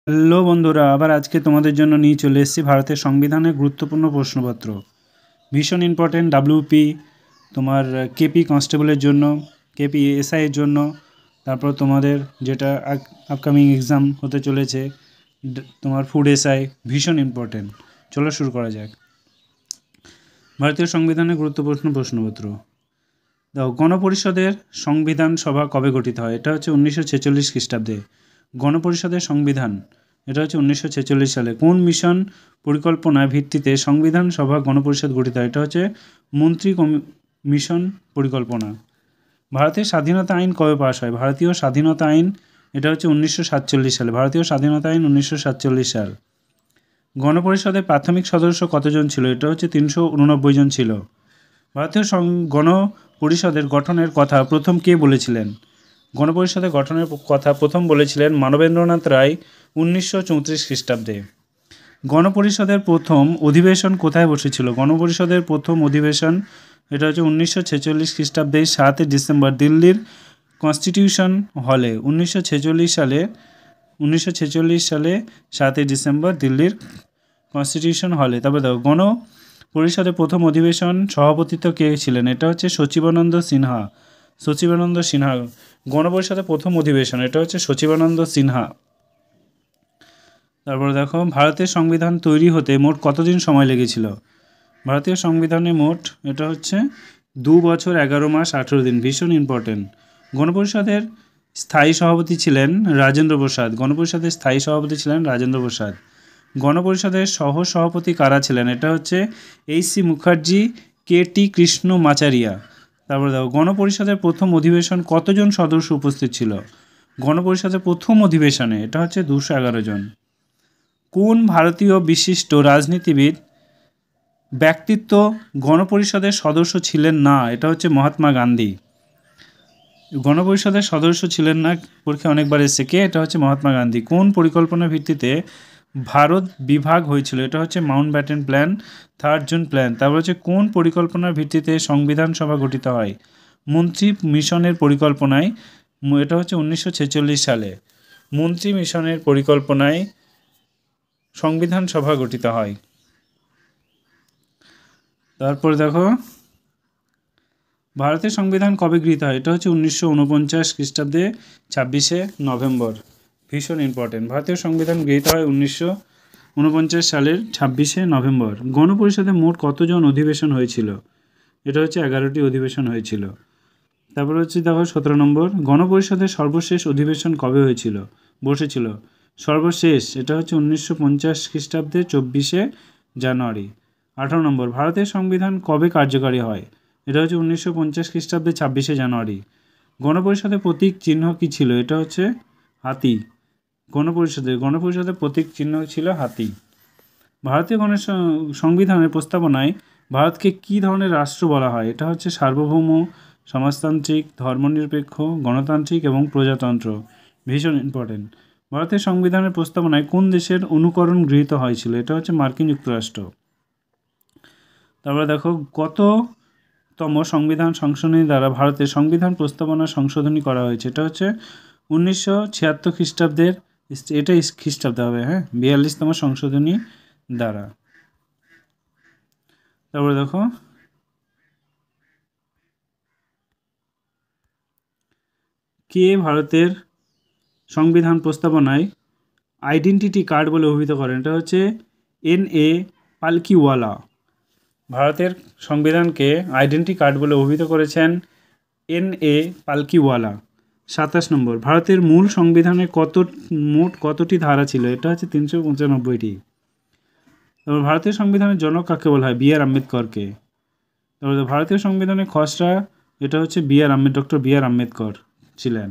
Hello বন্ধুরা, আবার আজকে তোমাদের জন্য নিয়ে চলে এসেছি ভারতের সংবিধানের গুরুত্বপূর্ণ প্রশ্নপত্র। ভীষণ ইম্পর্টেন্ট ডাব্লিউপি, তোমার কেপি কনস্টেবলের জন্য, কেপি এসআই এর জন্য, তারপর তোমাদের যেটা আপকামিং এক্সাম হতে চলেছে তোমার ফুড এসআই, ভীষণ ইম্পর্টেন্ট। চলো শুরু করা যাক। ভারতীয় সংবিধানের গুরুত্বপূর্ণ প্রশ্নপত্র। দেখো, গণপরিষদের সংবিধান সভা কবে গঠিত হয়? এটা হচ্ছে 1946 খ্রিস্টাব্দে। গণপরিষদের সংবিধান, এটা হচ্ছে 1946 সালে। কোন মিশন পরিকল্পনার ভিত্তিতে সংবিধান সভা গণপরিষদ গঠিত হয়? এটা হচ্ছে মন্ত্রী মিশন পরিকল্পনা। ভারতের স্বাধীনতা আইন কবে পাস হয়? ভারতীয় স্বাধীনতা আইন, এটা হচ্ছে 1947 সালে। ভারতীয় স্বাধীনতা আইন 1947 সাল। গণপরিষদের প্রাথমিক সদস্য কতজন ছিল? এটা হচ্ছে 389 জন ছিল। ভারতীয় গণপরিষদের গঠনের কথা প্রথম কে বলেছিলেন? গণপরিষদের গঠনের কথা প্রথম বলেছিলেন মানবেন্দ্রনাথ রায় 1934 খ্রিস্টাব্দে। গণপরিষদের প্রথম অধিবেশন কোথায় বসেছিল? গণপরিষদের প্রথম অধিবেশন, এটা হচ্ছে 1946 খ্রিস্টাব্দে 7 ডিসেম্বর দিল্লির কনস্টিটিউশন হলে। 1946 সালে 7 ডিসেম্বর দিল্লির কনস্টিটিউশন হলে। তারপরে দেখো, গণপরিষদের প্রথম অধিবেশন সভাপতিত্ব কে ছিলেন? এটা হচ্ছে সচিবানন্দ সিনহা। গণপরিষদের প্রথম অধিবেশন, এটা হচ্ছে সচিবানন্দ সিনহা। তারপরে দেখো, ভারতের সংবিধান তৈরি হতে মোট কতদিন সময় লেগেছিল? ভারতীয় সংবিধানে মোট, এটা হচ্ছে 2 বছর 11 মাস 18 দিন। ভীষণ ইম্পর্টেন্ট। গণপরিষদের স্থায়ী সভাপতি ছিলেন রাজেন্দ্র প্রসাদ। গণপরিষদের স্থায়ী সভাপতি ছিলেন রাজেন্দ্র প্রসাদ। গণপরিষদের সহ সভাপতি কারা ছিলেন? এটা হচ্ছে এইচ.সি. মুখার্জি, কে.টি. কৃষ্ণমাচারিয়া। তারপরে দেখো, গণপরিষদের প্রথম অধিবেশন কতজন সদস্য উপস্থিত ছিল? গণপরিষদের প্রথম অধিবেশনে, এটা হচ্ছে 211 জন। কোন ভারতীয় বিশিষ্ট রাজনীতিবিদ ব্যক্তিত্ব গণপরিষদের সদস্য ছিলেন না? এটা হচ্ছে মহাত্মা গান্ধী। গণপরিষদের সদস্য ছিলেন না, পরীক্ষা অনেকবার এসেছে কে? এটা হচ্ছে মহাত্মা গান্ধী। কোন পরিকল্পনার ভিত্তিতে ভারত বিভাগ হয়েছিল? এটা হচ্ছে মাউন্টব্যাটেন প্ল্যান, 3 জুন প্ল্যান। তারপর হচ্ছে কোন পরিকল্পনার ভিত্তিতে সংবিধান সভা গঠিত হয়? মন্ত্রী মিশনের পরিকল্পনায়, এটা হচ্ছে 1946 সালে। মন্ত্রী মিশনের পরিকল্পনায় সংবিধান সভা গঠিত হয়। তারপর দেখো, ভারতের সংবিধান কবে গৃহীত হয়? এটা হচ্ছে 1949 খ্রিস্টাব্দে 26শে নভেম্বর। ভীষণ ইম্পর্টেন্ট। ভারতীয় সংবিধান গৃহীত হয় 1949 সালের 26শে নভেম্বর। গণপরিষদে মোট কতজন অধিবেশন হয়েছিল? এটা হচ্ছে 11টি অধিবেশন হয়েছিল। তারপর হচ্ছে দেখো 17 নম্বর, গণপরিষদের সর্বশেষ অধিবেশন কবে বসেছিল? সর্বশেষ, এটা হচ্ছে 1950 খ্রিস্টাব্দে 24শে জানুয়ারি। 18 নম্বর, ভারতের সংবিধান কবে কার্যকারী হয়? এটা হচ্ছে 1950 খ্রিস্টাব্দে 26শে জানুয়ারি। গণপরিষদের প্রতীক চিহ্ন কী ছিল? এটা হচ্ছে হাতি। গণপরিষদের প্রতীক চিহ্ন ছিল হাতি। ভারতীয় সংবিধানের প্রস্তাবনায় ভারতকে কী ধরনের রাষ্ট্র বলা হয়? এটা হচ্ছে সার্বভৌম, সমাজতান্ত্রিক, ধর্মনিরপেক্ষ, গণতান্ত্রিক এবং প্রজাতন্ত্র। ভীষণ ইম্পর্টেন্ট। ভারতের সংবিধানের প্রস্তাবনায় কোন দেশের অনুকরণ গৃহীত হয়েছিল? এটা হচ্ছে মার্কিন যুক্তরাষ্ট্র। তারপরে দেখো, কততম সংবিধান সংশোধনী দ্বারা ভারতের সংবিধান প্রস্তাবনা সংশোধনী করা হয়েছে? এটা হচ্ছে 1976 খ্রিস্টাব্দের, এটা খ্রিস্টাব্দে হবে, 42তম সংশোধনী দ্বারা। তারপরে দেখো, কে ভারতের সংবিধান প্রস্তাবনায় আইডেন্টিটি কার্ড বলে অভিহিত করেন? এটা হচ্ছে N.A. পালকিওয়ালা। ভারতের সংবিধানকে আইডেন্টি কার্ড বলে অভিহিত করেছেন N.A. পালকিওয়ালা। 27 নম্বর, ভারতের মূল সংবিধানে মোট কতটি ধারা ছিল? এটা হচ্ছে 395টি। তারপর ভারতীয় সংবিধানের জনক কাকে বলা হয়? B.R. আম্বেদকরকে। তারপর ভারতীয় সংবিধানের খসড়া, এটা হচ্ছে ডক্টর বি আর আম্বেদকর ছিলেন।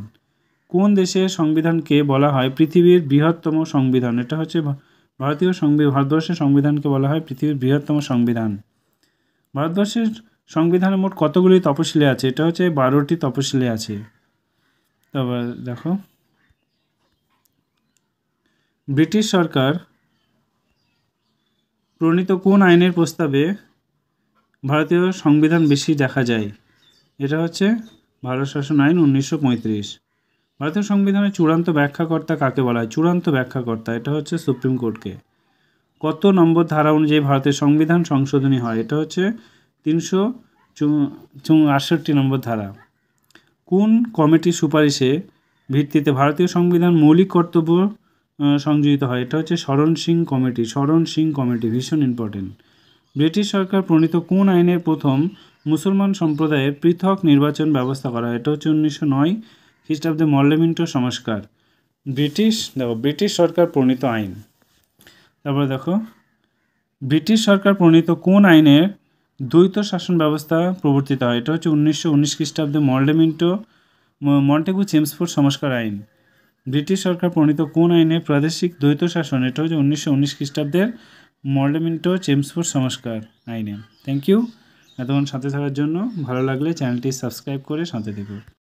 কোন দেশের সংবিধানকে বলা হয় পৃথিবীর বৃহত্তম সংবিধান? এটা হচ্ছে ভারতবর্ষের সংবিধানকে বলা হয় পৃথিবীর বৃহত্তম সংবিধান। ভারতবর্ষের সংবিধানে মোট কতগুলি তপশিলি আছে? এটা হচ্ছে 12টি তপশিলি আছে। তারপর দেখো, ব্রিটিশ সরকার প্রণীত কোন আইনের প্রস্তাবে ভারতীয় সংবিধান বেশি দেখা যায়? এটা হচ্ছে ভারত শাসন আইন 1935। ভারতীয় সংবিধানের চূড়ান্ত ব্যাখ্যাকর্তা কাকে বলা হয়? চূড়ান্ত ব্যাখ্যাকর্তা এটা হচ্ছে সুপ্রিম কোর্টকে। কত নম্বর ধারা অনুযায়ী ভারতের সংবিধান সংশোধনী হয়? এটা হচ্ছে 368 নম্বর ধারা। কোন কমিটির সুপারিশে ভিত্তিতে ভারতীয় সংবিধান মৌলিক কর্তব্য সংযোজিত হয়? এটা হচ্ছে শরণ সিং কমিটি। শরণ সিং কমিটি ভীষণ ইম্পর্টেন্ট। ব্রিটিশ সরকার প্রণীত কোন আইনের প্রথম মুসলমান সম্প্রদায়ের পৃথক নির্বাচন ব্যবস্থা করা হয়? এটা হচ্ছে 1909 খ্রিস্টাব্দে মর্লেমিন্টো সংস্কার। ব্রিটিশ সরকার প্রণীত আইন। তারপরে দেখো, ব্রিটিশ সরকার প্রণীত কোন আইনের দ্বৈত শাসন ব্যবস্থা প্রবর্তিত হয়? এটা হচ্ছে 1919 খ্রিস্টাব্দে মন্টেগু চেমসফোর্ড সংস্কার আইন। ব্রিটিশ সরকার প্রণীত কোন আইনে প্রাদেশিক দ্বৈত শাসন? এটা হচ্ছে 1919 খ্রিস্টাব্দের মর্লেমিন্টো চেমসফোর্ড সংস্কার আইনে। থ্যাংক ইউ এতক্ষণ সাথে থাকার জন্য। ভালো লাগলে চ্যানেলটি সাবস্ক্রাইব করে সাথে থেকো।